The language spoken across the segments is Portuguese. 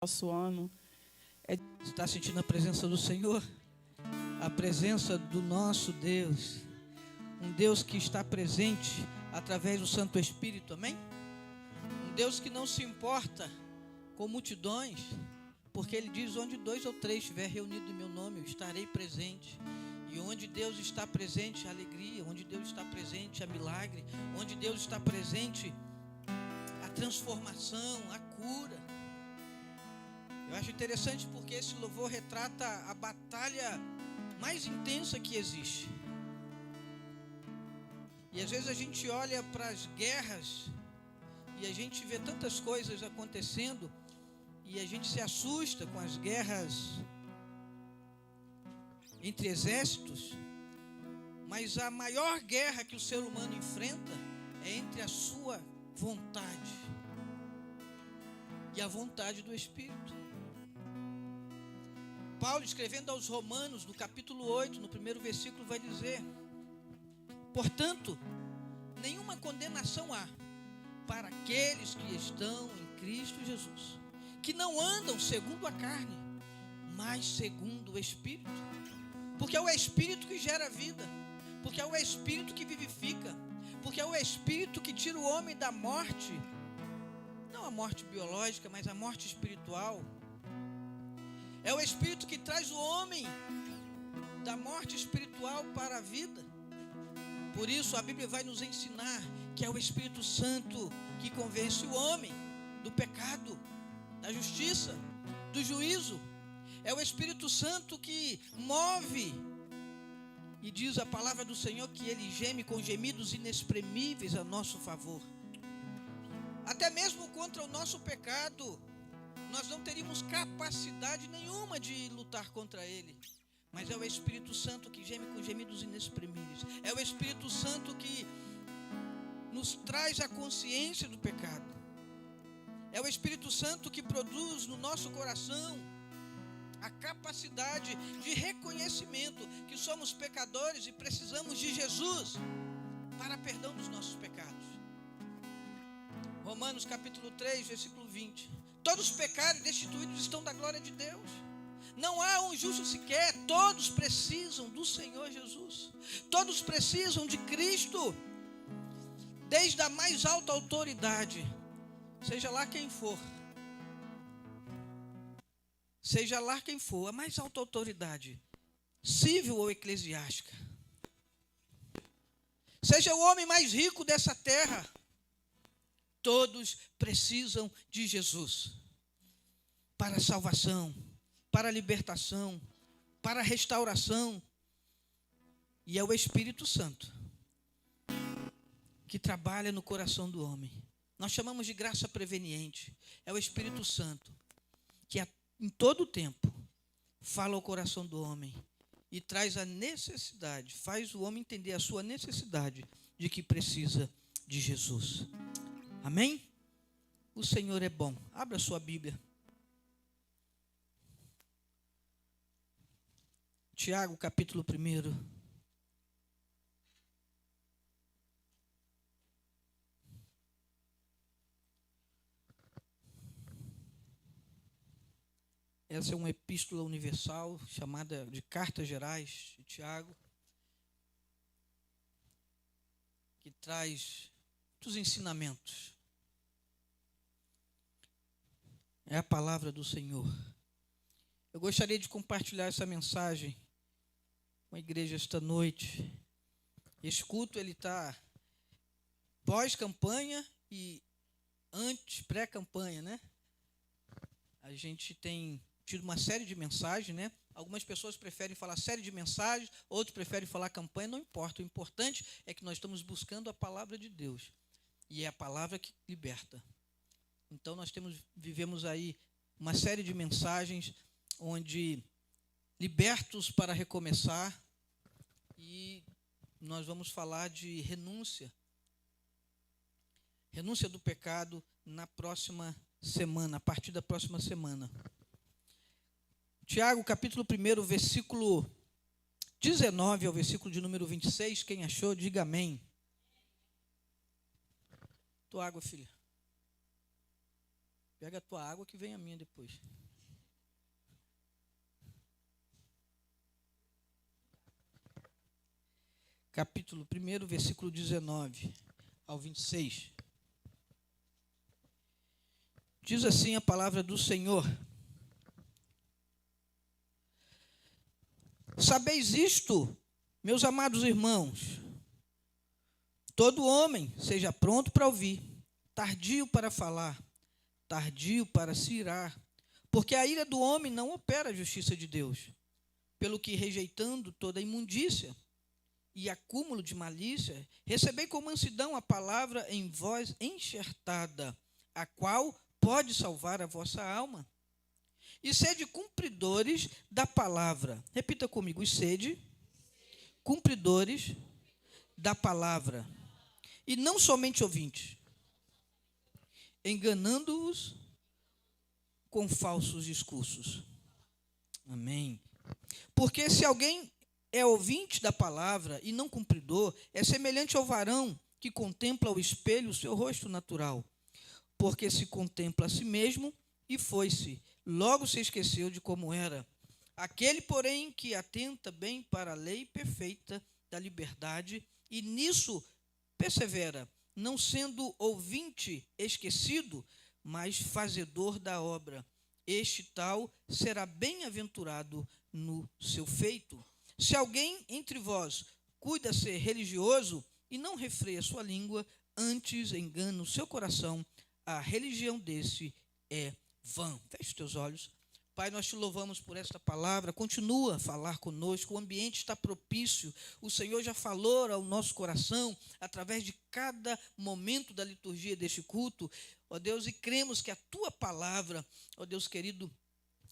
nosso ano. Está sentindo a presença do Senhor? A presença do nosso Deus. Um Deus que está presente através do Santo Espírito, amém? Um Deus que não se importa com multidões, porque Ele diz: onde 2 ou 3 estiver reunido em meu nome, eu estarei presente. E onde Deus está presente, a alegria. Onde Deus está presente, a milagre. Onde Deus está presente, a transformação, a cura. Eu acho interessante porque esse louvor retrata a batalha mais intensa que existe. E às vezes a gente olha para as guerras e a gente vê tantas coisas acontecendo e a gente se assusta com as guerras entre exércitos, mas a maior guerra que o ser humano enfrenta é entre a sua vontade e a vontade do Espírito. Paulo, escrevendo aos Romanos, no capítulo 8, no primeiro versículo, vai dizer: portanto, nenhuma condenação há para aqueles que estão em Cristo Jesus, que não andam segundo a carne, mas segundo o Espírito. Porque é o Espírito que gera vida, porque é o Espírito que vivifica, porque é o Espírito que tira o homem da morte, não a morte biológica, mas a morte espiritual. É o Espírito que traz o homem da morte espiritual para a vida. Por isso a Bíblia vai nos ensinar que é o Espírito Santo que convence o homem do pecado, da justiça, do juízo. É o Espírito Santo que move, e diz a palavra do Senhor que Ele geme com gemidos inexprimíveis a nosso favor. Até mesmo contra o nosso pecado, nós não teríamos capacidade nenhuma de lutar contra ele. Mas é o Espírito Santo que geme com gemidos inexprimíveis. É o Espírito Santo que nos traz a consciência do pecado. É o Espírito Santo que produz no nosso coração a capacidade de reconhecimento que somos pecadores e precisamos de Jesus para perdão dos nossos pecados. Romanos capítulo 3, versículo 20. Todos pecaram e destituídos estão da glória de Deus. Não há um justo sequer. Todos precisam do Senhor Jesus. Todos precisam de Cristo. Desde a mais alta autoridade, seja lá quem for. Seja lá quem for, a mais alta autoridade, civil ou eclesiástica. Seja o homem mais rico dessa terra. Todos precisam de Jesus para a salvação, para a libertação, para a restauração. E é o Espírito Santo que trabalha no coração do homem. Nós chamamos de graça preveniente. É o Espírito Santo que em todo o tempo fala ao coração do homem e traz a necessidade, faz o homem entender a sua necessidade de que precisa de Jesus. Amém? O Senhor é bom. Abra sua Bíblia. Tiago, capítulo 1. Essa é uma epístola universal chamada de Cartas Gerais de Tiago, que traz muitos ensinamentos. É a palavra do Senhor. Eu gostaria de compartilhar essa mensagem com a igreja esta noite. Esse culto ele está pós-campanha e pré-campanha, né? A gente tem tido uma série de mensagens, né? Algumas pessoas preferem falar série de mensagens, outros preferem falar campanha, não importa. O importante é que nós estamos buscando a palavra de Deus. E é a palavra que liberta. Então nós vivemos aí uma série de mensagens onde libertos para recomeçar, e nós vamos falar de renúncia do pecado na próxima semana, a partir da próxima semana. Tiago, capítulo 1, versículo 19 ao versículo de número 26, quem achou, diga amém. Tua água, filha. Pega a tua água que vem a minha depois. Capítulo 1, versículo 19 ao 26. Diz assim a palavra do Senhor: Sabeis isto, meus amados irmãos, todo homem seja pronto para ouvir, tardio para falar, tardio para se irar, porque a ira do homem não opera a justiça de Deus, pelo que, rejeitando toda a imundícia e acúmulo de malícia, recebei com mansidão a palavra em vós enxertada, a qual pode salvar a vossa alma. E sede cumpridores da palavra. Repita comigo: e sede cumpridores da palavra, e não somente ouvintes, enganando-os com falsos discursos. Amém. Porque se alguém é ouvinte da palavra e não cumpridor, é semelhante ao varão que contempla ao espelho o seu rosto natural. Porque se contempla a si mesmo e foi-se, logo se esqueceu de como era. Aquele, porém, que atenta bem para a lei perfeita da liberdade e nisso persevera, não sendo ouvinte esquecido, mas fazedor da obra, este tal será bem-aventurado no seu feito. Se alguém entre vós cuida ser religioso e não refreia sua língua, antes engana o seu coração, a religião desse é vã. Feche os teus olhos. Pai, nós te louvamos por esta palavra. Continua a falar conosco. O ambiente está propício. O Senhor já falou ao nosso coração através de cada momento da liturgia deste culto. Ó Deus, e cremos que a tua palavra, ó Deus querido,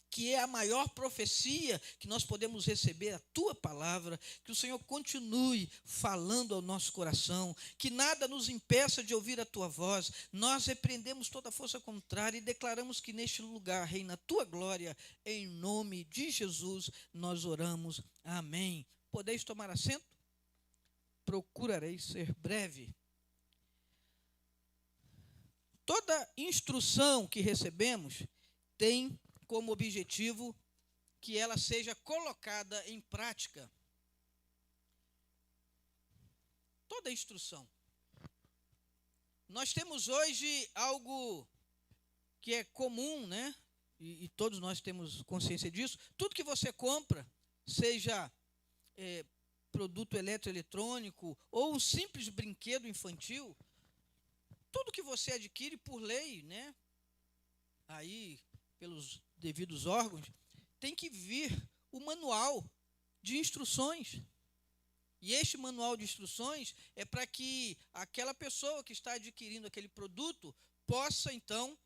que é a maior profecia que nós podemos receber, a tua palavra, que o Senhor continue falando ao nosso coração, que nada nos impeça de ouvir a tua voz. Nós repreendemos toda força contrária e declaramos que neste lugar reina a tua glória. Em nome de Jesus nós oramos. Amém. Podeis tomar assento? Procurarei ser breve. Toda instrução que recebemos tem como objetivo que ela seja colocada em prática. Toda instrução. Nós temos hoje algo que é comum, né? E todos nós temos consciência disso. Tudo que você compra, seja produto eletroeletrônico ou um simples brinquedo infantil, tudo que você adquire por lei, né? Aí, pelos devidos órgãos, tem que vir o manual de instruções. E este manual de instruções é para que aquela pessoa que está adquirindo aquele produto possa, então,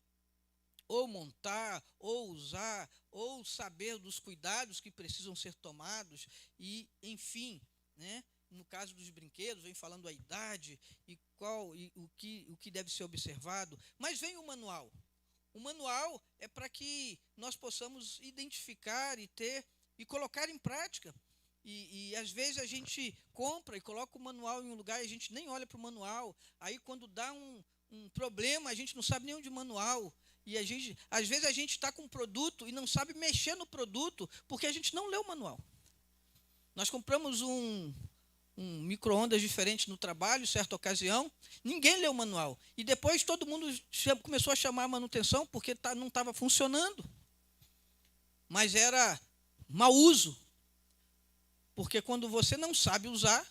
ou montar, ou usar, ou saber dos cuidados que precisam ser tomados, e, enfim, né? No caso dos brinquedos, vem falando a idade e o que deve ser observado, mas vem o manual. O manual é para que nós possamos identificar e ter e colocar em prática. E às vezes a gente compra e coloca o manual em um lugar e a gente nem olha para o manual. Aí quando dá um problema, a gente não sabe nem onde manual. E às vezes a gente está com um produto e não sabe mexer no produto porque a gente não leu o manual. Nós compramos um micro-ondas diferente no trabalho, certa ocasião, ninguém leu o manual. E depois todo mundo começou a chamar a manutenção porque não estava funcionando. Mas era mau uso. Porque quando você não sabe usar,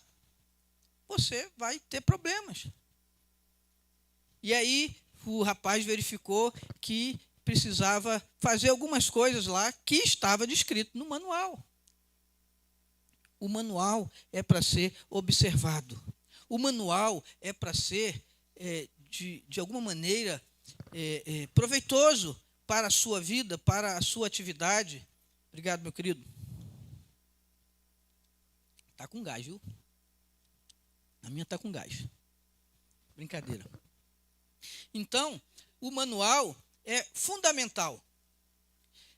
você vai ter problemas. E aí o rapaz verificou que precisava fazer algumas coisas lá que estava descrito no manual. O manual é para ser observado. O manual é para ser, de alguma maneira, proveitoso para a sua vida, para a sua atividade. Obrigado, meu querido. Está com gás, viu? A minha está com gás. Brincadeira. Então, o manual é fundamental.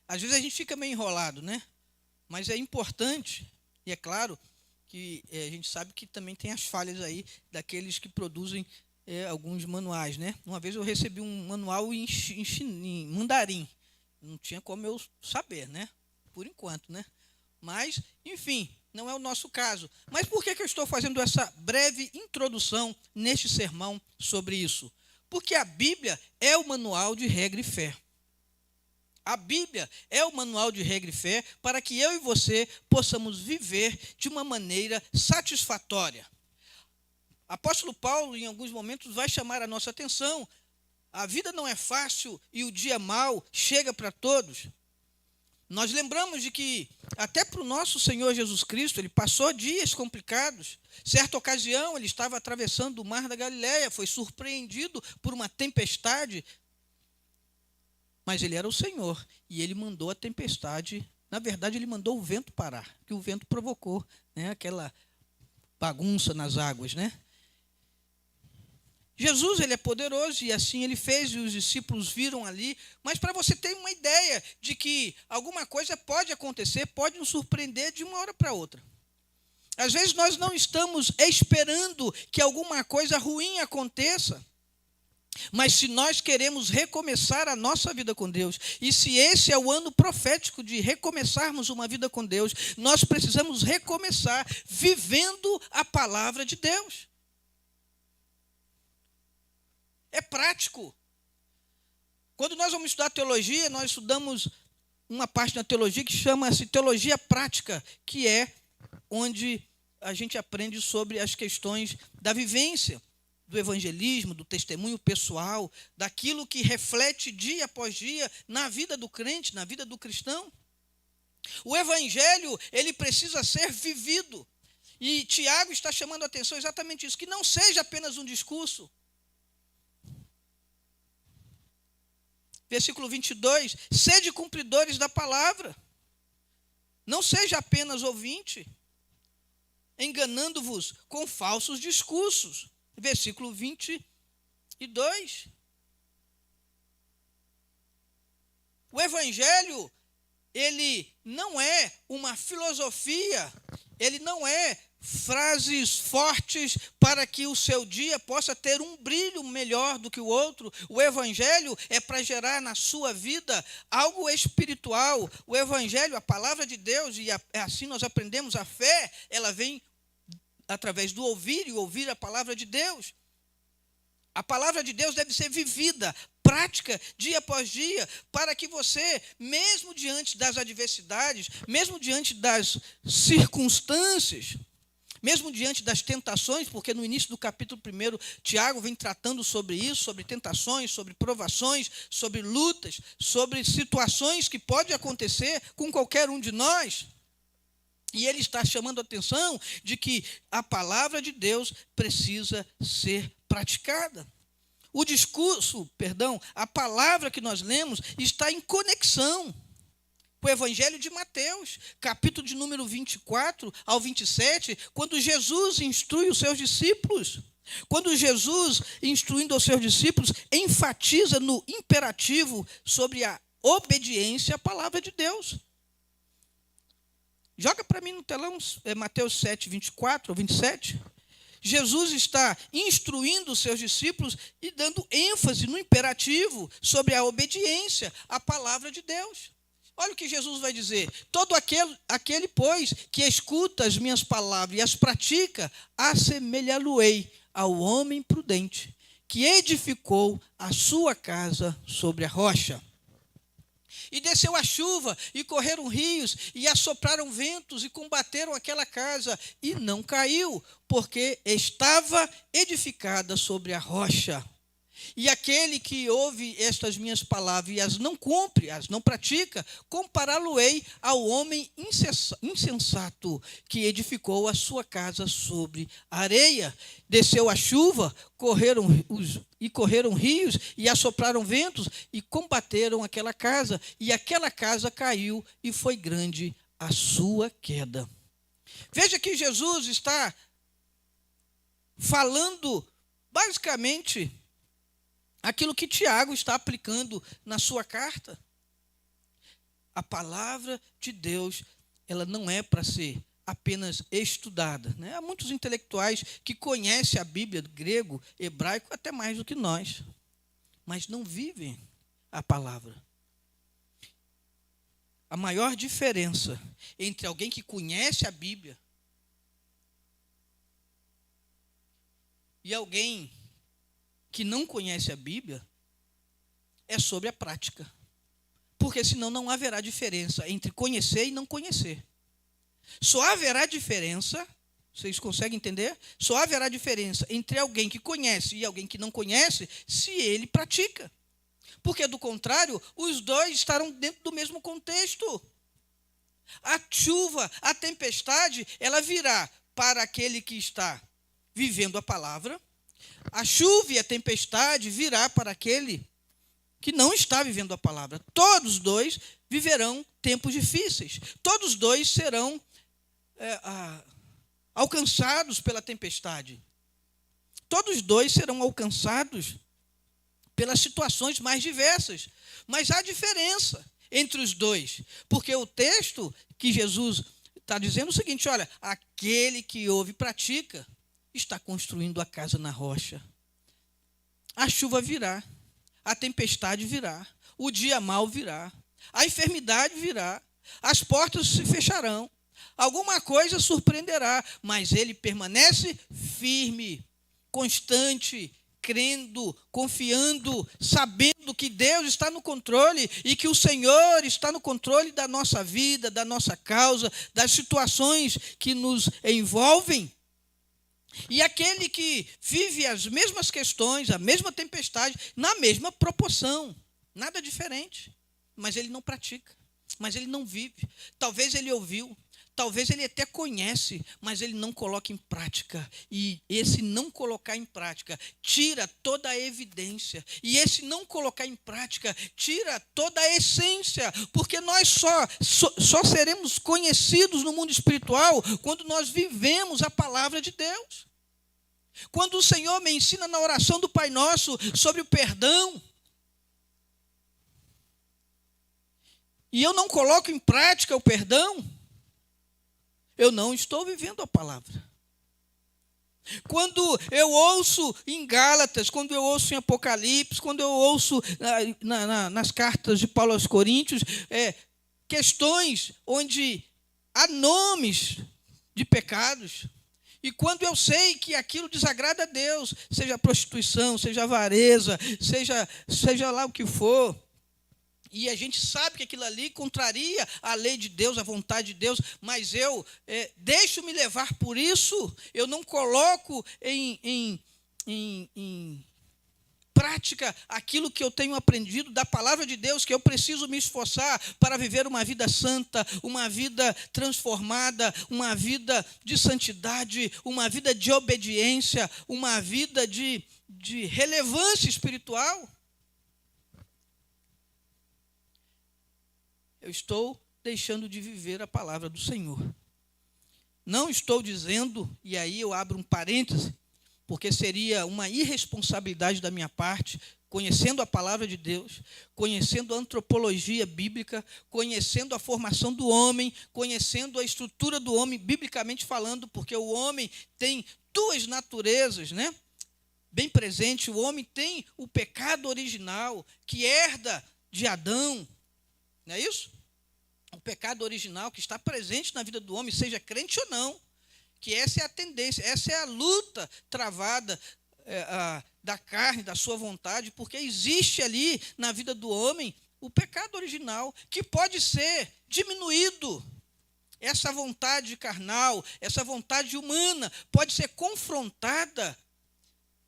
Às vezes a gente fica meio enrolado, né? Mas é importante. E é claro que a gente sabe que também tem as falhas aí daqueles que produzem alguns manuais, né? Uma vez eu recebi um manual em mandarim. Não tinha como eu saber, né? Por enquanto, né? Mas, enfim, não é o nosso caso. Mas por que eu estou fazendo essa breve introdução neste sermão sobre isso? Porque a Bíblia é o manual de regra e fé. A Bíblia é o manual de regra e fé para que eu e você possamos viver de uma maneira satisfatória. Apóstolo Paulo, em alguns momentos, vai chamar a nossa atenção. A vida não é fácil e o dia mau chega para todos. Nós lembramos de que, até para o nosso Senhor Jesus Cristo, ele passou dias complicados. Certa ocasião, ele estava atravessando o mar da Galileia, foi surpreendido por uma tempestade. Mas ele era o Senhor, e ele mandou a tempestade. Na verdade, ele mandou o vento parar, que o vento provocou, né, aquela bagunça nas águas, né? Jesus, ele é poderoso, e assim ele fez, e os discípulos viram ali. Mas para você ter uma ideia de que alguma coisa pode acontecer, pode nos surpreender de uma hora para outra. Às vezes nós não estamos esperando que alguma coisa ruim aconteça. Mas se nós queremos recomeçar a nossa vida com Deus, e se esse é o ano profético de recomeçarmos uma vida com Deus, nós precisamos recomeçar vivendo a palavra de Deus. É prático. Quando nós vamos estudar teologia, nós estudamos uma parte da teologia que chama-se teologia prática, que é onde a gente aprende sobre as questões da vivência, do evangelismo, do testemunho pessoal, daquilo que reflete dia após dia na vida do crente, na vida do cristão. O evangelho, ele precisa ser vivido. E Tiago está chamando a atenção exatamente isso, que não seja apenas um discurso. Versículo 22, sede cumpridores da palavra, não seja apenas ouvinte, enganando-vos com falsos discursos. Versículo 22. O evangelho, ele não é uma filosofia, ele não é frases fortes para que o seu dia possa ter um brilho melhor do que o outro. O evangelho é para gerar na sua vida algo espiritual. O evangelho, a palavra de Deus, e assim nós aprendemos a fé, ela vem através do ouvir e ouvir a palavra de Deus. A palavra de Deus deve ser vivida, prática, dia após dia, para que você, mesmo diante das adversidades, mesmo diante das circunstâncias, mesmo diante das tentações, porque no início do capítulo 1, Tiago vem tratando sobre isso, sobre tentações, sobre provações, sobre lutas, sobre situações que podem acontecer com qualquer um de nós. E ele está chamando a atenção de que a palavra de Deus precisa ser praticada. O discurso, a palavra que nós lemos está em conexão com o Evangelho de Mateus, capítulo de número 24 ao 27, quando Jesus instrui os seus discípulos. Quando Jesus, instruindo os seus discípulos, enfatiza no imperativo sobre a obediência à palavra de Deus. Joga para mim no telão Mateus 7, 24 ou 27. Jesus está instruindo os seus discípulos e dando ênfase no imperativo sobre a obediência à palavra de Deus. Olha o que Jesus vai dizer. Todo aquele, pois, que escuta as minhas palavras e as pratica, assemelhá-lo-ei ao homem prudente, que edificou a sua casa sobre a rocha. E desceu a chuva, e correram rios, e assopraram ventos, e combateram aquela casa, e não caiu, porque estava edificada sobre a rocha. E aquele que ouve estas minhas palavras e as não cumpre, as não pratica, compará-lo-ei ao homem insensato, que edificou a sua casa sobre a areia. Desceu a chuva, correram rios, e assopraram ventos, e combateram aquela casa, e aquela casa caiu, e foi grande a sua queda. Veja que Jesus está falando, basicamente, aquilo que Tiago está aplicando na sua carta. A palavra de Deus, ela não é para ser apenas estudada, né? Há muitos intelectuais que conhecem a Bíblia grego, hebraico, até mais do que nós, mas não vivem a palavra. A maior diferença entre alguém que conhece a Bíblia e alguém que não conhece a Bíblia é sobre a prática. Porque senão não haverá diferença entre conhecer e não conhecer. Só haverá diferença, vocês conseguem entender? Só haverá diferença entre alguém que conhece e alguém que não conhece se ele pratica. Porque, do contrário, os dois estarão dentro do mesmo contexto. A chuva, a tempestade, ela virá para aquele que está vivendo a palavra. A chuva e a tempestade virá para aquele que não está vivendo a palavra. Todos dois viverão tempos difíceis. Todos dois serão alcançados pela tempestade. Todos dois serão alcançados pelas situações mais diversas. Mas há diferença entre os dois. Porque o texto que Jesus está dizendo é o seguinte, olha, aquele que ouve e pratica está construindo a casa na rocha. A chuva virá, a tempestade virá, o dia mau virá, a enfermidade virá, as portas se fecharão, alguma coisa surpreenderá, mas ele permanece firme, constante, crendo, confiando, sabendo que Deus está no controle e que o Senhor está no controle da nossa vida, da nossa causa, das situações que nos envolvem. E aquele que vive as mesmas questões, a mesma tempestade, na mesma proporção, nada diferente, mas ele não pratica, mas ele não vive. Talvez ele ouviu, talvez ele até conhece, mas ele não coloca em prática. E esse não colocar em prática tira toda a evidência. E esse não colocar em prática tira toda a essência. Porque nós só seremos conhecidos no mundo espiritual quando nós vivemos a palavra de Deus. Quando o Senhor me ensina na oração do Pai Nosso sobre o perdão, e eu não coloco em prática o perdão, eu não estou vivendo a palavra. Quando eu ouço em Gálatas, quando eu ouço em Apocalipse, quando eu ouço nas cartas de Paulo aos Coríntios, questões onde há nomes de pecados, e quando eu sei que aquilo desagrada a Deus, seja prostituição, seja avareza, seja lá o que for, e a gente sabe que aquilo ali contraria a lei de Deus, a vontade de Deus, mas eu deixo-me levar por isso, eu não coloco em prática aquilo que eu tenho aprendido da palavra de Deus, que eu preciso me esforçar para viver uma vida santa, uma vida transformada, uma vida de santidade, uma vida de obediência, uma vida de relevância espiritual. Eu estou deixando de viver a palavra do Senhor. Não estou dizendo, e aí eu abro um parêntese, porque seria uma irresponsabilidade da minha parte, conhecendo a palavra de Deus, conhecendo a antropologia bíblica, conhecendo a formação do homem, conhecendo a estrutura do homem, biblicamente falando, porque o homem tem duas naturezas, né? Bem presente, o homem tem o pecado original, que herda de Adão, não é isso? O pecado original que está presente na vida do homem, seja crente ou não, que essa é a tendência, essa é a luta travada da carne, da sua vontade, porque existe ali na vida do homem o pecado original, que pode ser diminuído. Essa vontade carnal, essa vontade humana, pode ser confrontada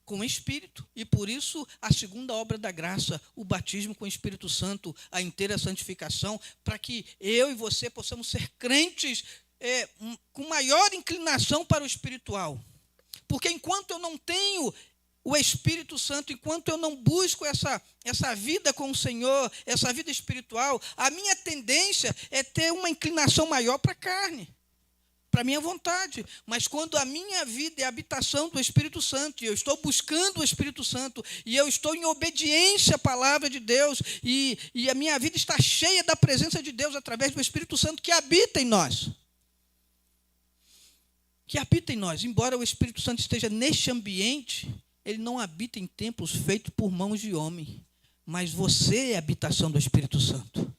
com o Espírito, e por isso a segunda obra da graça, o batismo com o Espírito Santo, a inteira santificação, para que eu e você possamos ser crentes com maior inclinação para o espiritual. Porque enquanto eu não tenho o Espírito Santo, enquanto eu não busco essa vida com o Senhor, essa vida espiritual, a minha tendência é ter uma inclinação maior para a carne, para a minha vontade. Mas quando a minha vida é a habitação do Espírito Santo, e eu estou buscando o Espírito Santo, e eu estou em obediência à palavra de Deus, e a minha vida está cheia da presença de Deus através do Espírito Santo que habita em nós, que habita em nós. Embora o Espírito Santo esteja neste ambiente, ele não habita em templos feitos por mãos de homem, mas você é a habitação do Espírito Santo.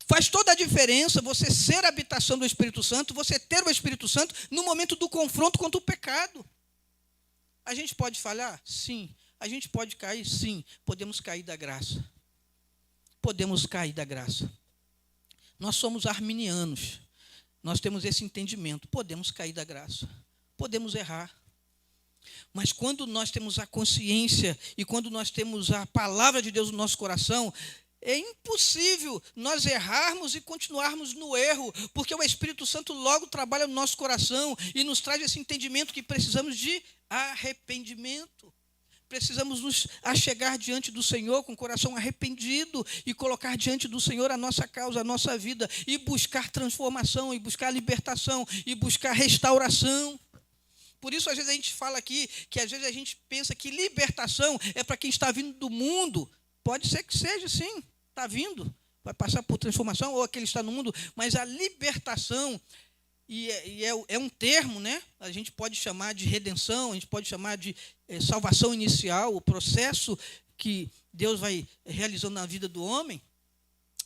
Faz toda a diferença você ser a habitação do Espírito Santo, você ter o Espírito Santo no momento do confronto contra o pecado. A gente pode falhar? Sim. A gente pode cair? Sim. Podemos cair da graça. Podemos cair da graça. Nós somos arminianos. Nós temos esse entendimento. Podemos cair da graça. Podemos errar. Mas quando nós temos a consciência e quando nós temos a palavra de Deus no nosso coração, é impossível nós errarmos e continuarmos no erro, porque o Espírito Santo logo trabalha no nosso coração e nos traz esse entendimento que precisamos de arrependimento. Precisamos nos achegar diante do Senhor com o coração arrependido e colocar diante do Senhor a nossa causa, a nossa vida, e buscar transformação, e buscar libertação, e buscar restauração. Por isso, às vezes, a gente fala aqui que às vezes a gente pensa que libertação é para quem está vindo do mundo. Pode ser que seja, sim, está vindo, vai passar por transformação, ou aquele está no mundo, mas a libertação, é um termo, né? A gente pode chamar de redenção, a gente pode chamar de salvação inicial, o processo que Deus vai realizando na vida do homem,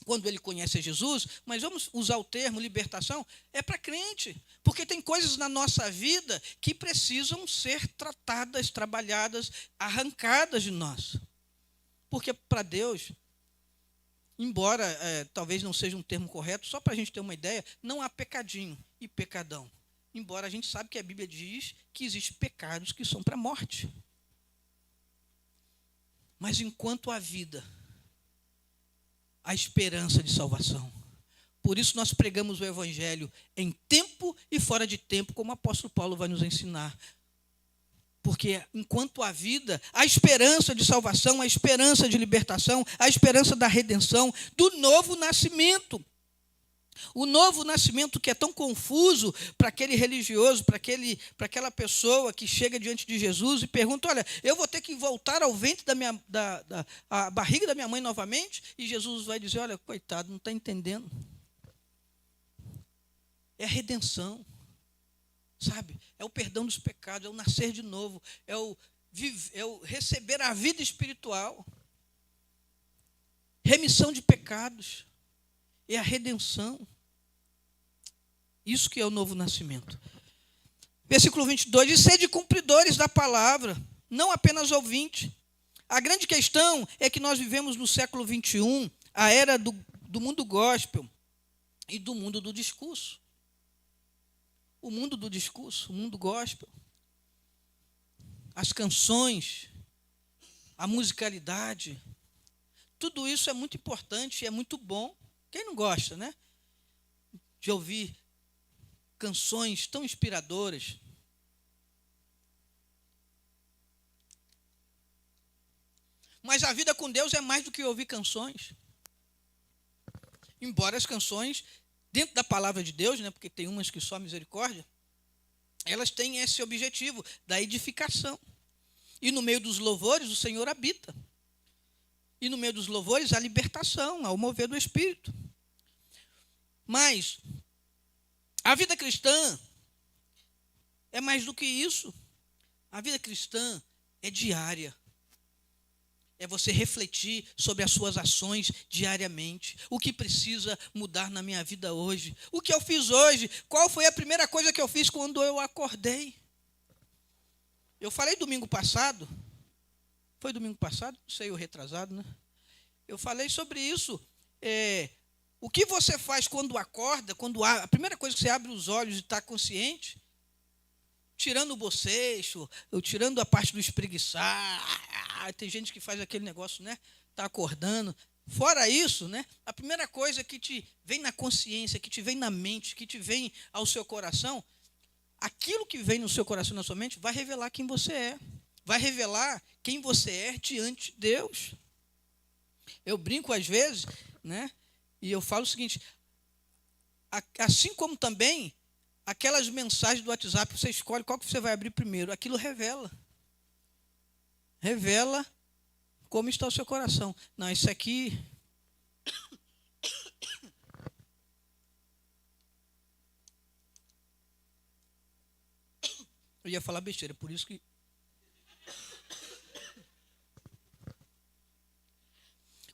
quando ele conhece a Jesus, mas vamos usar o termo libertação, é para crente, porque tem coisas na nossa vida que precisam ser tratadas, trabalhadas, arrancadas de nós. Porque para Deus, embora talvez não seja um termo correto, só para a gente ter uma ideia, não há pecadinho e pecadão. Embora a gente sabe que a Bíblia diz que existem pecados que são para a morte. Mas enquanto há vida, há esperança de salvação. Por isso nós pregamos o Evangelho em tempo e fora de tempo, como o apóstolo Paulo vai nos ensinar. Porque enquanto há vida, há esperança de salvação, há esperança de libertação, há esperança da redenção, do novo nascimento. O novo nascimento que é tão confuso para aquele religioso, para aquela pessoa que chega diante de Jesus e pergunta, olha, eu vou ter que voltar ao ventre a barriga da minha mãe novamente? E Jesus vai dizer, olha, coitado, não está entendendo. É a redenção. Sabe? É o perdão dos pecados, é o nascer de novo, é o receber a vida espiritual, remissão de pecados, é a redenção. Isso que é o novo nascimento. Versículo 22, e sede cumpridores da palavra, não apenas ouvintes. A grande questão é que nós vivemos no século 21, a era do mundo gospel e do mundo do discurso. O mundo do discurso, o mundo gospel, as canções, a musicalidade, tudo isso é muito importante e é muito bom. Quem não gosta, né? De ouvir canções tão inspiradoras. Mas a vida com Deus é mais do que ouvir canções. Embora as canções, dentro da palavra de Deus, né, porque tem umas que só misericórdia, elas têm esse objetivo da edificação. E no meio dos louvores o Senhor habita. E no meio dos louvores a libertação, ao mover do Espírito. Mas a vida cristã é mais do que isso. A vida cristã é diária. É você refletir sobre as suas ações diariamente. O que precisa mudar na minha vida hoje? O que eu fiz hoje? Qual foi a primeira coisa que eu fiz quando eu acordei? Eu falei domingo passado. Foi domingo passado? Não sei, o retrasado, né? Eu falei sobre isso. O que você faz quando acorda, a primeira coisa que você abre os olhos e está consciente, tirando o bocejo, tirando a parte do espreguiçar. Tem gente que faz aquele negócio, né? Está acordando. Fora isso, né? A primeira coisa que te vem na consciência, que te vem na mente, que te vem ao seu coração, aquilo que vem no seu coração e na sua mente vai revelar quem você é. Vai revelar quem você é diante de Deus. Eu brinco às vezes, né? E eu falo o seguinte, assim como também aquelas mensagens do WhatsApp, você escolhe qual que você vai abrir primeiro, aquilo revela. Revela como está o seu coração. Não, isso aqui... Eu ia falar besteira, por isso que...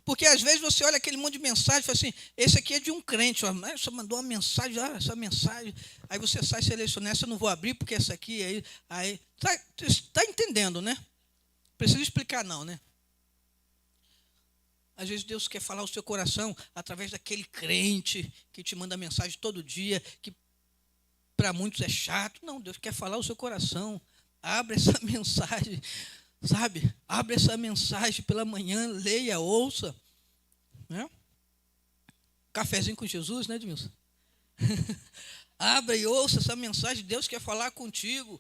Porque às vezes você olha aquele monte de mensagem e fala assim, esse aqui é de um crente, ó, mas só mandou uma mensagem, essa mensagem, aí você sai selecionando, essa eu não vou abrir porque essa aqui, aí tá entendendo, né? Precisa explicar não, né? Às vezes Deus quer falar ao seu coração através daquele crente que te manda mensagem todo dia, que para muitos é chato. Não, Deus quer falar ao seu coração. Abre essa mensagem, sabe? Abre essa mensagem pela manhã, leia, ouça. Né? Cafezinho com Jesus, né, Edmilson? Abra e ouça essa mensagem. Deus quer falar contigo.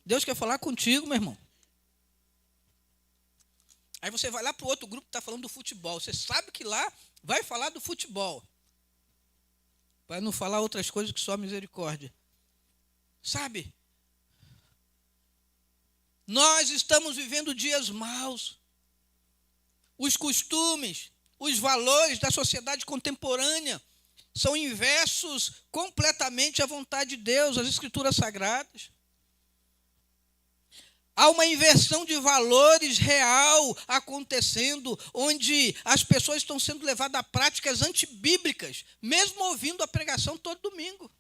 Deus quer falar contigo, meu irmão. Aí você vai lá para o outro grupo que está falando do futebol. Você sabe que lá vai falar do futebol. Para não falar outras coisas que só misericórdia. Sabe? Nós estamos vivendo dias maus. Os costumes, os valores da sociedade contemporânea são inversos completamente à vontade de Deus, às Escrituras Sagradas. Há uma inversão de valores real acontecendo, onde as pessoas estão sendo levadas a práticas antibíblicas, mesmo ouvindo a pregação todo domingo.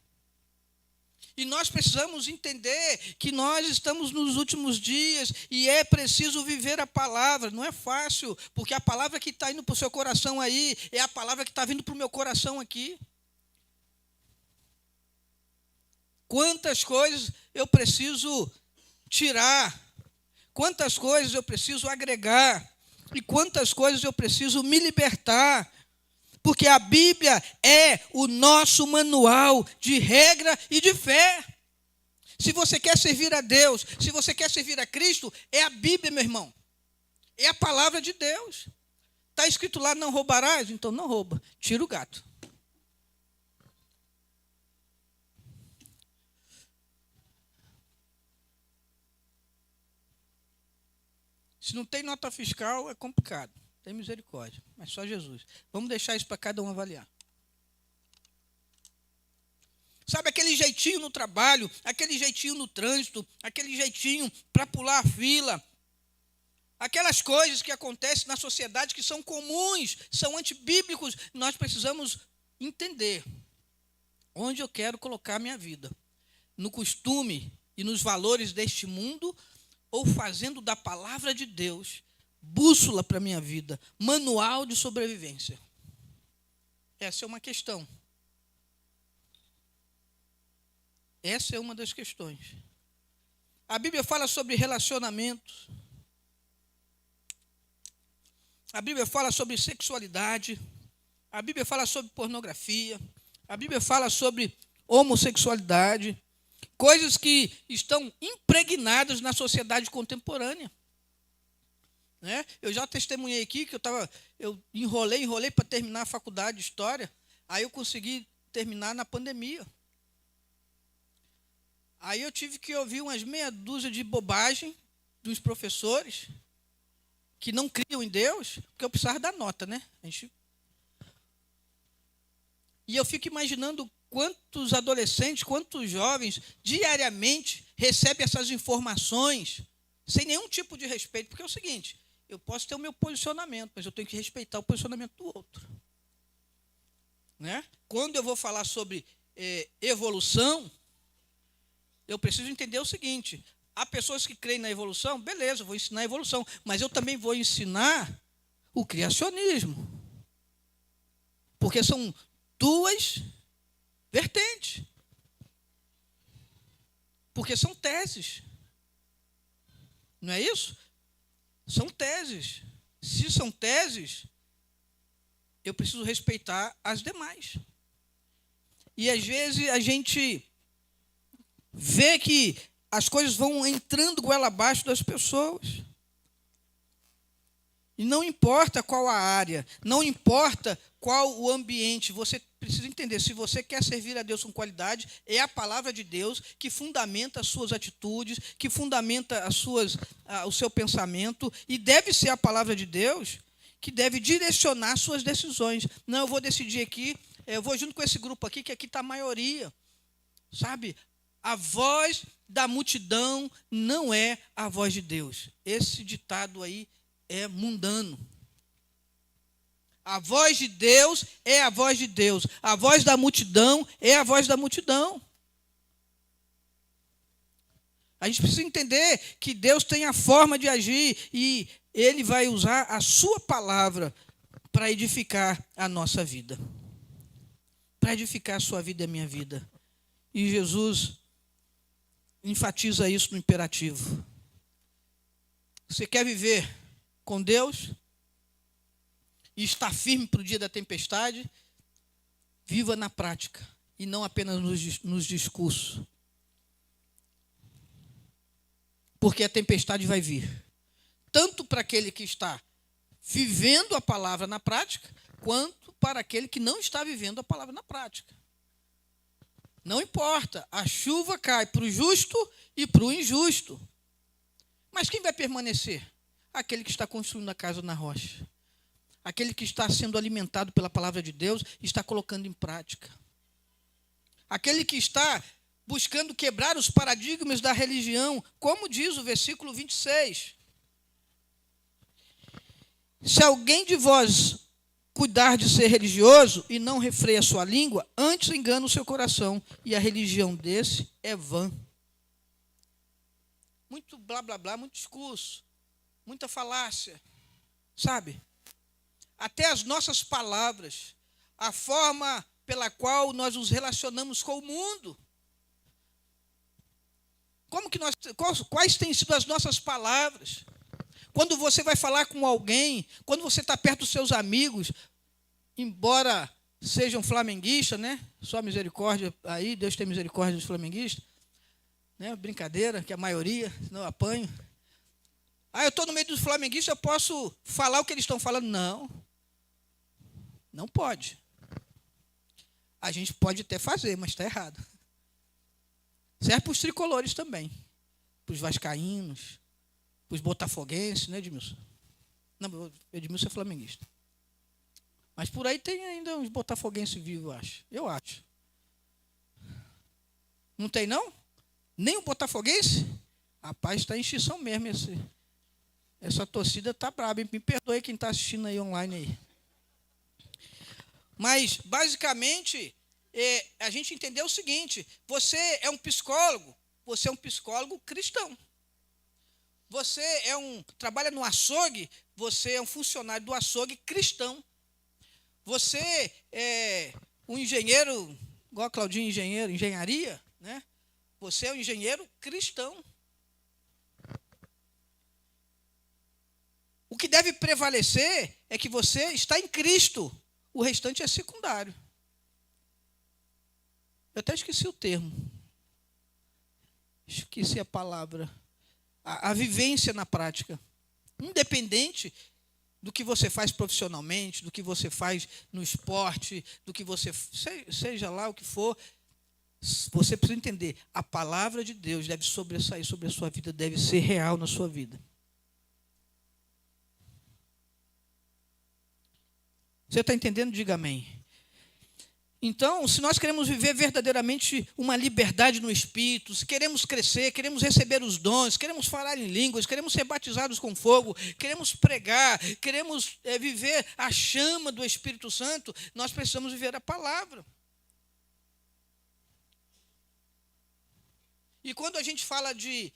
E nós precisamos entender que nós estamos nos últimos dias e é preciso viver a palavra. Não é fácil, porque a palavra que está indo para o seu coração aí é a palavra que está vindo para o meu coração aqui. Quantas coisas eu preciso tirar, quantas coisas eu preciso agregar e quantas coisas eu preciso me libertar, porque a Bíblia é o nosso manual de regra e de fé. Se você quer servir a Deus, se você quer servir a Cristo, é a Bíblia, meu irmão, é a palavra de Deus. Está escrito lá, não roubarás? Então não rouba, tira o gato. Se não tem nota fiscal, é complicado. Tem misericórdia, mas só Jesus. Vamos deixar isso para cada um avaliar. Sabe aquele jeitinho no trabalho, aquele jeitinho no trânsito, aquele jeitinho para pular a fila. Aquelas coisas que acontecem na sociedade que são comuns, são antibíblicos. Nós precisamos entender onde eu quero colocar a minha vida. No costume e nos valores deste mundo, ou fazendo da palavra de Deus bússola para a minha vida, manual de sobrevivência. Essa é uma questão. Essa é uma das questões. A Bíblia fala sobre relacionamentos. A Bíblia fala sobre sexualidade. A Bíblia fala sobre pornografia. A Bíblia fala sobre homossexualidade. Coisas que estão impregnadas na sociedade contemporânea. Né? Eu já testemunhei aqui que eu enrolei para terminar a faculdade de História. Aí eu consegui terminar na pandemia. Aí eu tive que ouvir umas meia dúzia de bobagem dos professores que não criam em Deus, porque eu precisava da nota, né? E eu fico imaginando quantos adolescentes, quantos jovens, diariamente, recebem essas informações sem nenhum tipo de respeito. Porque é o seguinte, eu posso ter o meu posicionamento, mas eu tenho que respeitar o posicionamento do outro. Né? Quando eu vou falar sobre evolução, eu preciso entender o seguinte, há pessoas que creem na evolução, beleza, eu vou ensinar a evolução, mas eu também vou ensinar o criacionismo. Porque são duas vertentes. Porque são teses. Não é isso? São teses. Se são teses, eu preciso respeitar as demais. E às vezes a gente vê que as coisas vão entrando goela abaixo das pessoas. E não importa qual a área, não importa qual o ambiente, você precisa entender, se você quer servir a Deus com qualidade, é a palavra de Deus que fundamenta as suas atitudes, que fundamenta o seu pensamento, e deve ser a palavra de Deus que deve direcionar suas decisões. Não, eu vou decidir aqui, eu vou junto com esse grupo aqui, que aqui está a maioria. Sabe? A voz da multidão não é a voz de Deus. Esse ditado aí é mundano. A voz de Deus é a voz de Deus. A voz da multidão é a voz da multidão. A gente precisa entender que Deus tem a forma de agir e Ele vai usar a sua palavra para edificar a nossa vida. Para edificar a sua vida e a minha vida. E Jesus enfatiza isso no imperativo. Você quer viver com Deus e estar firme para o dia da tempestade? Viva na prática e não apenas nos discursos. Porque a tempestade vai vir. Tanto para aquele que está vivendo a palavra na prática, quanto para aquele que não está vivendo a palavra na prática. Não importa, a chuva cai para o justo e para o injusto. Mas quem vai permanecer? Aquele que está construindo a casa na rocha. Aquele que está sendo alimentado pela palavra de Deus e está colocando em prática. Aquele que está buscando quebrar os paradigmas da religião, como diz o versículo 26. Se alguém de vós cuidar de ser religioso e não refreia a sua língua, antes engana o seu coração, e a religião desse é vã. Muito blá, blá, blá, muito discurso, muita falácia, sabe? Até as nossas palavras, a forma pela qual nós nos relacionamos com o mundo. Quais têm sido as nossas palavras? Quando você vai falar com alguém, quando você está perto dos seus amigos, embora sejam flamenguistas, né? Só misericórdia aí, Deus tem misericórdia dos flamenguistas. Né? Brincadeira, que a maioria, senão eu apanho. Eu estou no meio dos flamenguistas, eu posso falar o que eles estão falando? Não. Não pode. A gente pode até fazer, mas está errado. Serve para os tricolores também. Para os vascaínos, para os botafoguenses, né, Edmilson? Não, Edmilson é flamenguista. Mas por aí tem ainda uns botafoguenses vivos, eu acho. Eu acho. Não tem, não? Nem o botafoguense? Rapaz, está em extinção mesmo. Essa torcida está braba. Me perdoe quem está assistindo aí online aí. Mas, basicamente, a gente entendeu o seguinte: você é um psicólogo cristão. Você trabalha no açougue, você é um funcionário do açougue cristão. Você é um engenheiro, igual a Claudinha, engenharia, né? Você é um engenheiro cristão. O que deve prevalecer é que você está em Cristo. O restante é secundário. Eu até esqueci o termo. Esqueci a palavra. A vivência na prática. Independente do que você faz profissionalmente, do que você faz no esporte, do que você... Seja lá o que for, você precisa entender. A palavra de Deus deve sobressair sobre a sua vida, deve ser real na sua vida. Você está entendendo? Diga amém. Então, se nós queremos viver verdadeiramente uma liberdade no Espírito, se queremos crescer, queremos receber os dons, queremos falar em línguas, queremos ser batizados com fogo, queremos pregar, queremos viver a chama do Espírito Santo, nós precisamos viver a palavra. E quando a gente fala de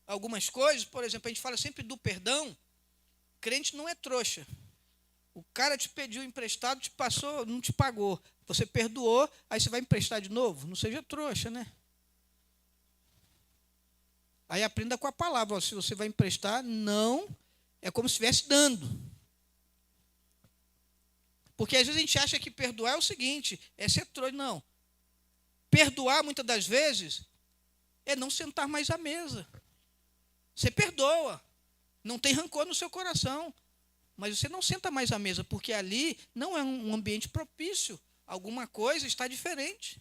algumas coisas, por exemplo, a gente fala sempre do perdão, crente não é trouxa. O cara te pediu emprestado, te passou, não te pagou. Você perdoou, aí você vai emprestar de novo? Não seja trouxa, né? Aí aprenda com a palavra. Se você vai emprestar, não, é como se estivesse dando. Porque às vezes a gente acha que perdoar é o seguinte, é ser trouxa. Não. Perdoar, muitas das vezes, é não sentar mais à mesa. Você perdoa. Não tem rancor no seu coração. Mas você não senta mais à mesa, porque ali não é um ambiente propício. Alguma coisa está diferente.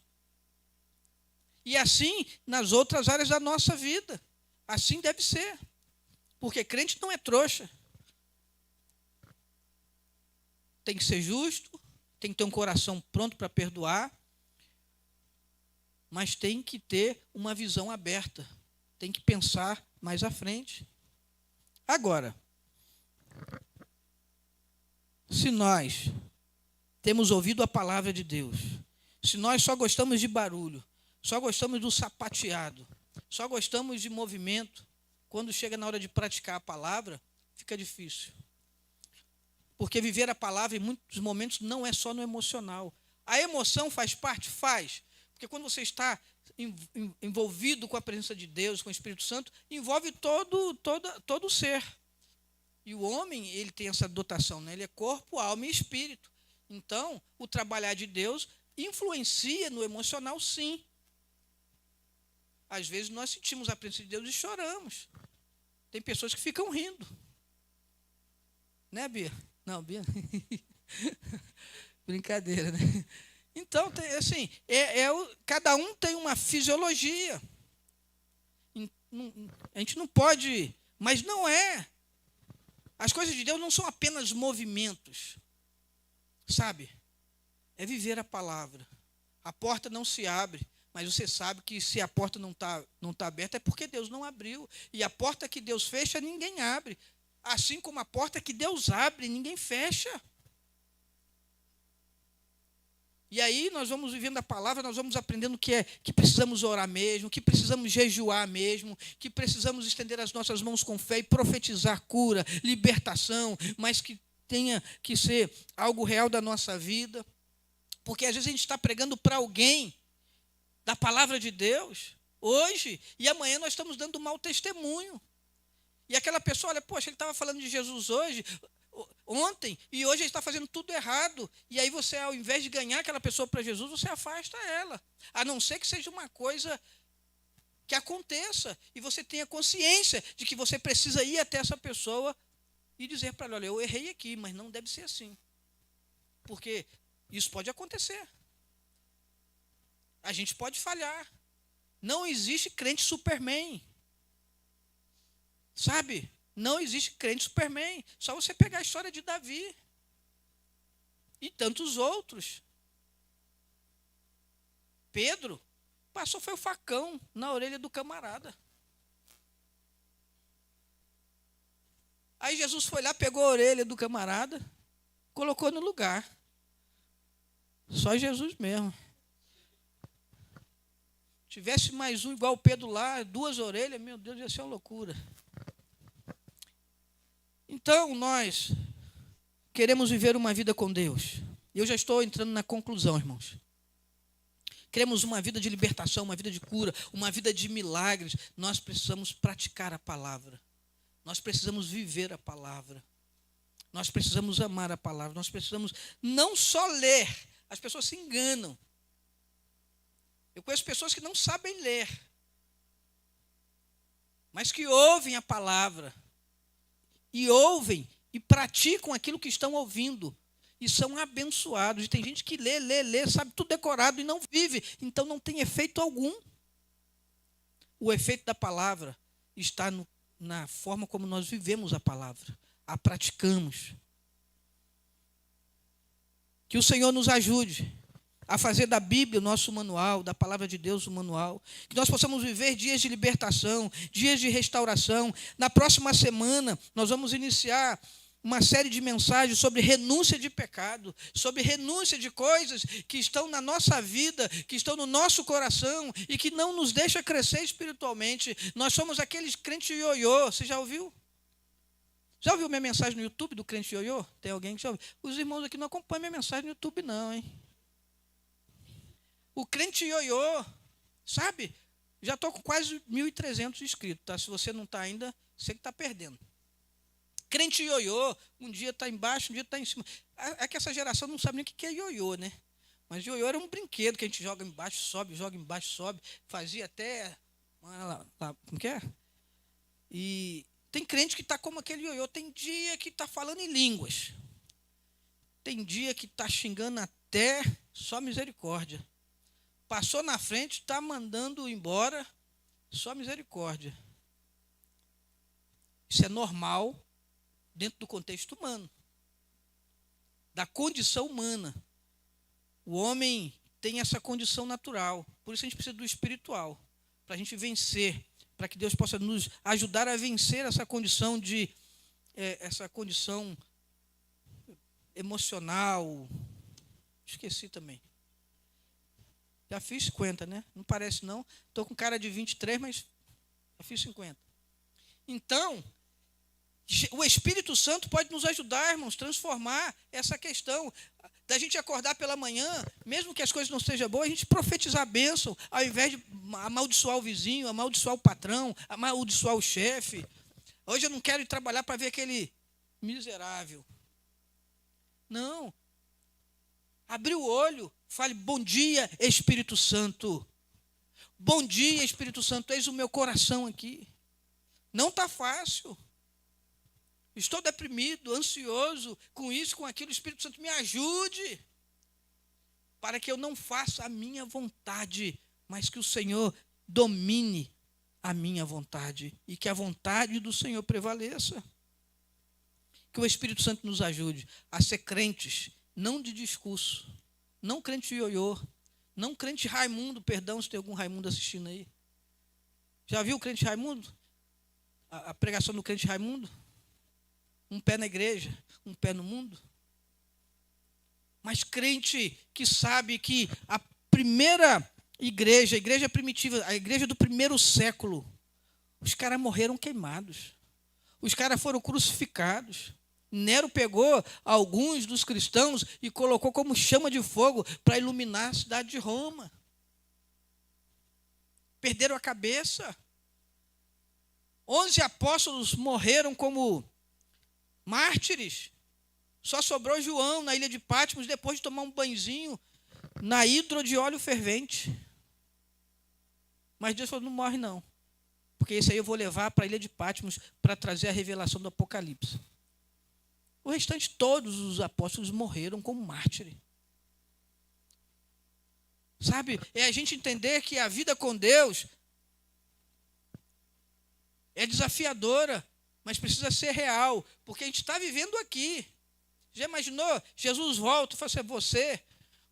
E assim, nas outras áreas da nossa vida. Assim deve ser. Porque crente não é trouxa. Tem que ser justo, tem que ter um coração pronto para perdoar. mas tem que ter uma visão aberta, tem que pensar mais à frente. Agora, se nós temos ouvido a palavra de Deus, se nós só gostamos de barulho, só gostamos do sapateado, só gostamos de movimento, quando chega na hora de praticar a palavra, fica difícil. Porque viver a palavra, em muitos momentos, não é só no emocional. A emoção faz parte? Faz. Porque quando você está envolvido com a presença de Deus, com o Espírito Santo, envolve todo o ser. E o homem, ele tem essa dotação, né? Ele é corpo, alma e espírito. Então, o trabalhar de Deus influencia no emocional, sim. Às vezes nós sentimos a presença de Deus e choramos. Tem pessoas que ficam rindo. Né, Bia? Não, Bia. Brincadeira, né? Então, assim, cada um tem uma fisiologia. A gente não pode, mas não é. As coisas de Deus não são apenas movimentos, sabe? É viver a palavra. A porta não se abre, mas você sabe que se a porta não tá aberta é porque Deus não abriu. E a porta que Deus fecha, ninguém abre. Assim como a porta que Deus abre, ninguém fecha. E aí nós vamos vivendo a palavra, nós vamos aprendendo que precisamos orar mesmo, que precisamos jejuar mesmo, que precisamos estender as nossas mãos com fé e profetizar cura, libertação, mas que tenha que ser algo real da nossa vida. Porque às vezes a gente está pregando para alguém da palavra de Deus hoje, e amanhã nós estamos dando mau testemunho. E aquela pessoa, olha, poxa, ele estava falando de Jesus ontem, e hoje ele está fazendo tudo errado. E aí você, ao invés de ganhar aquela pessoa para Jesus, você afasta ela. A não ser que seja uma coisa que aconteça, e você tenha consciência de que você precisa ir até essa pessoa e dizer para ela, olha, eu errei aqui, mas não deve ser assim. Porque isso pode acontecer. A gente pode falhar. Não existe crente Superman. Sabe? Não existe crente Superman. Só você pegar a história de Davi. E tantos outros. Pedro passou, foi o facão na orelha do camarada. Aí Jesus foi lá, pegou a orelha do camarada, colocou no lugar. Só Jesus mesmo. Tivesse mais um igual o Pedro lá, 2 orelhas, meu Deus, ia ser uma loucura. Então, nós queremos viver uma vida com Deus. E eu já estou entrando na conclusão, irmãos. Queremos uma vida de libertação, uma vida de cura, uma vida de milagres. Nós precisamos praticar a palavra. Nós precisamos viver a palavra. Nós precisamos amar a palavra. Nós precisamos não só ler. As pessoas se enganam. Eu conheço pessoas que não sabem ler, mas que ouvem a palavra. E ouvem e praticam aquilo que estão ouvindo. E são abençoados. E tem gente que lê, sabe tudo decorado e não vive. Então não tem efeito algum. O efeito da palavra está na forma como nós vivemos a palavra. A praticamos. Que o Senhor nos ajude a fazer da Bíblia o nosso manual, da palavra de Deus o manual. Que nós possamos viver dias de libertação, dias de restauração. Na próxima semana, nós vamos iniciar uma série de mensagens sobre renúncia de pecado, sobre renúncia de coisas que estão na nossa vida, que estão no nosso coração e que não nos deixa crescer espiritualmente. Nós somos aqueles crentes ioiô. Você já ouviu? Já ouviu minha mensagem no YouTube do crente ioiô? Tem alguém que já ouviu? Os irmãos aqui não acompanham minha mensagem no YouTube não, hein? O crente ioiô, sabe? Já estou com quase 1.300 inscritos, tá? Se você não está ainda, você que está perdendo. Crente ioiô, um dia está embaixo, um dia está em cima. É que essa geração não sabe nem o que é ioiô, né? Mas ioiô era um brinquedo que a gente joga embaixo, sobe, joga embaixo, sobe. Fazia até... como que é? E tem crente que está como aquele ioiô. Tem dia que está falando em línguas. Tem dia que está xingando até só misericórdia. Passou na frente, está mandando embora, só misericórdia. Isso é normal dentro do contexto humano, da condição humana. O homem tem essa condição natural. Por isso a gente precisa do espiritual, para a gente vencer, para que Deus possa nos ajudar a vencer essa condição emocional. Esqueci também. Já fiz 50, né? Não parece não. Estou com cara de 23, mas já fiz 50. Então, o Espírito Santo pode nos ajudar, irmãos, transformar essa questão da gente acordar pela manhã, mesmo que as coisas não sejam boas, a gente profetizar a bênção, ao invés de amaldiçoar o vizinho, amaldiçoar o patrão, amaldiçoar o chefe. Hoje eu não quero ir trabalhar para ver aquele miserável. Não. Abrir o olho, fale, bom dia, Espírito Santo. Bom dia, Espírito Santo, eis o meu coração aqui. Não está fácil. Estou deprimido, ansioso, com isso, com aquilo. O Espírito Santo me ajude, para que eu não faça a minha vontade, mas que o Senhor domine a minha vontade, e que a vontade do Senhor prevaleça. Que o Espírito Santo nos ajude a ser crentes, não de discurso, não crente ioiô, não crente Raimundo, perdão se tem algum Raimundo assistindo aí. Já viu o crente Raimundo? A pregação do crente Raimundo? Um pé na igreja, um pé no mundo. Mas crente que sabe que a primeira igreja, a igreja primitiva, a igreja do primeiro século, os caras morreram queimados. Os caras foram crucificados. Nero pegou alguns dos cristãos e colocou como chama de fogo para iluminar a cidade de Roma. Perderam a cabeça. 11 apóstolos morreram como mártires. Só sobrou João na ilha de Patmos depois de tomar um banhozinho na hidro de óleo fervente. Mas Deus falou, não morre não. Porque esse aí eu vou levar para a ilha de Patmos para trazer a revelação do Apocalipse. O restante, todos os apóstolos morreram como mártires. Sabe, é a gente entender que a vida com Deus é desafiadora, mas precisa ser real, porque a gente está vivendo aqui. Já imaginou? Jesus volta e fala assim,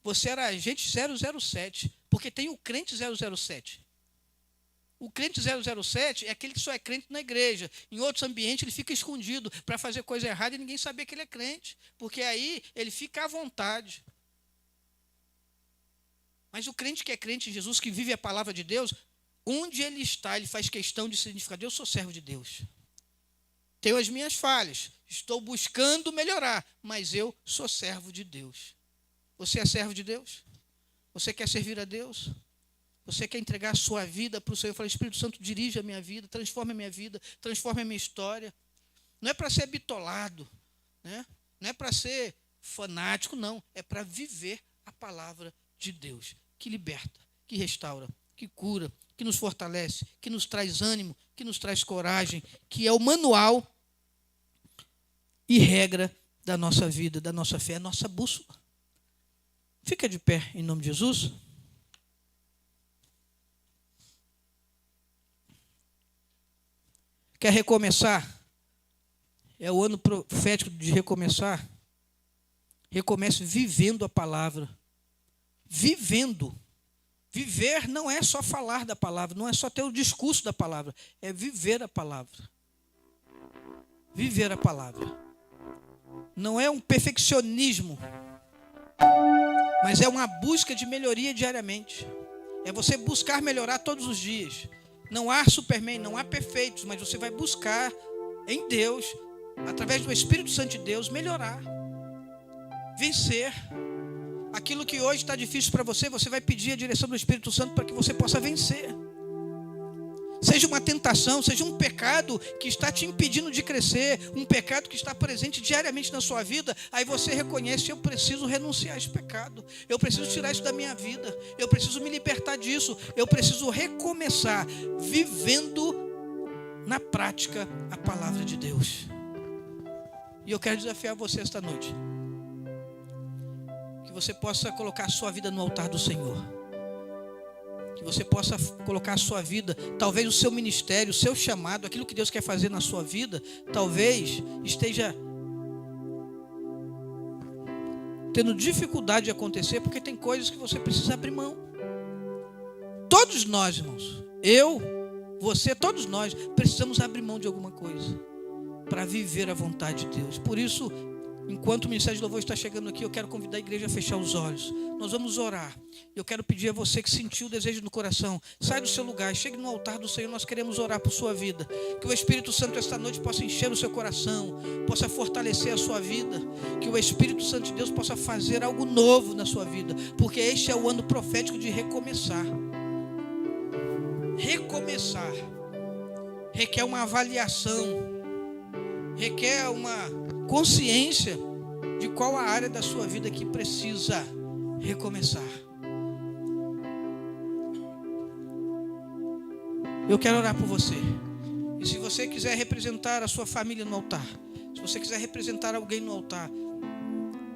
você era agente 007, porque tem o crente 007. O crente 007 é aquele que só é crente na igreja. Em outros ambientes ele fica escondido para fazer coisa errada e ninguém saber que ele é crente, porque aí ele fica à vontade. Mas o crente que é crente em Jesus, que vive a palavra de Deus, onde ele está, ele faz questão de significar, eu sou servo de Deus. Tenho as minhas falhas, estou buscando melhorar, mas eu sou servo de Deus. Você é servo de Deus? Você quer servir a Deus? Você quer entregar a sua vida para o Senhor? Fala, Espírito Santo, dirige a minha vida, transforma a minha vida, transforma a minha história. Não é para ser bitolado, né? Não é para ser fanático, não. É para viver a palavra de Deus, que liberta, que restaura, que cura, que nos fortalece, que nos traz ânimo, que nos traz coragem, que é o manual e regra da nossa vida, da nossa fé, a nossa bússola. Fica de pé em nome de Jesus. Quer recomeçar? É o ano profético de recomeçar. Recomece vivendo a palavra. Vivendo. Viver não é só falar da palavra, não é só ter o discurso da palavra, é viver a palavra. Viver a palavra. Não é um perfeccionismo, mas é uma busca de melhoria diariamente. É você buscar melhorar todos os dias. Não há Superman, não há perfeitos, mas você vai buscar em Deus, através do Espírito Santo de Deus, melhorar, vencer. Aquilo que hoje está difícil para você, você vai pedir a direção do Espírito Santo para que você possa vencer. Seja uma tentação, seja um pecado que está te impedindo de crescer, um pecado que está presente diariamente na sua vida, aí você reconhece, eu preciso renunciar a esse pecado, eu preciso tirar isso da minha vida, eu preciso me libertar disso, eu preciso recomeçar, vivendo na prática a palavra de Deus. E eu quero desafiar você esta noite, que você possa colocar a sua vida no altar do Senhor. Que você possa colocar a sua vida, talvez o seu ministério, o seu chamado, aquilo que Deus quer fazer na sua vida, talvez esteja tendo dificuldade de acontecer, porque tem coisas que você precisa abrir mão. Todos nós, irmãos, eu, você, todos nós precisamos abrir mão de alguma coisa para viver a vontade de Deus. Por isso, enquanto o Ministério de Louvor está chegando aqui, eu quero convidar a igreja a fechar os olhos. Nós vamos orar. Eu quero pedir a você que sentiu o desejo no coração, sai do seu lugar, chegue no altar do Senhor. Nós queremos orar por sua vida. Que o Espírito Santo esta noite possa encher o seu coração, possa fortalecer a sua vida. Que o Espírito Santo de Deus possa fazer algo novo na sua vida, porque este é o ano profético de recomeçar. Recomeçar requer uma avaliação, requer uma consciência de qual a área da sua vida que precisa recomeçar. Eu quero orar por você. E se você quiser representar a sua família no altar, se você quiser representar alguém no altar,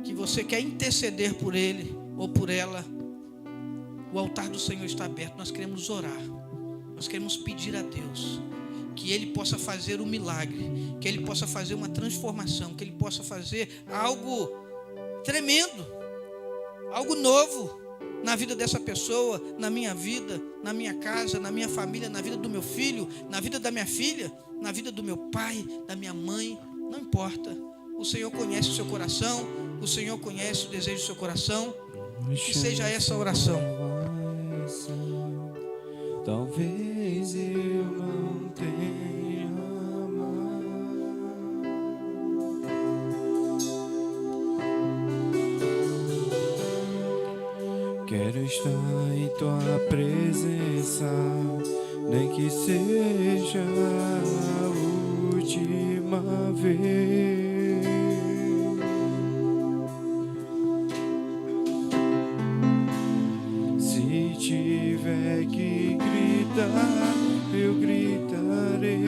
que você quer interceder por ele ou por ela, o altar do Senhor está aberto. Nós queremos orar. Nós queremos pedir a Deus que Ele possa fazer um milagre, que Ele possa fazer uma transformação, que Ele possa fazer algo tremendo, algo novo na vida dessa pessoa, na minha vida, na minha casa, na minha família, na vida do meu filho, na vida da minha filha, na vida do meu pai, da minha mãe, não importa. O Senhor conhece o seu coração, o Senhor conhece o desejo do seu coração. Que seja essa a oração. Talvez eu não tenha amado. Quero estar em tua presença, nem que seja a última vez. Se tiver que eu gritarei.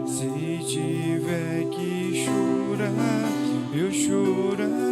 Se tiver que chorar, eu chorarei.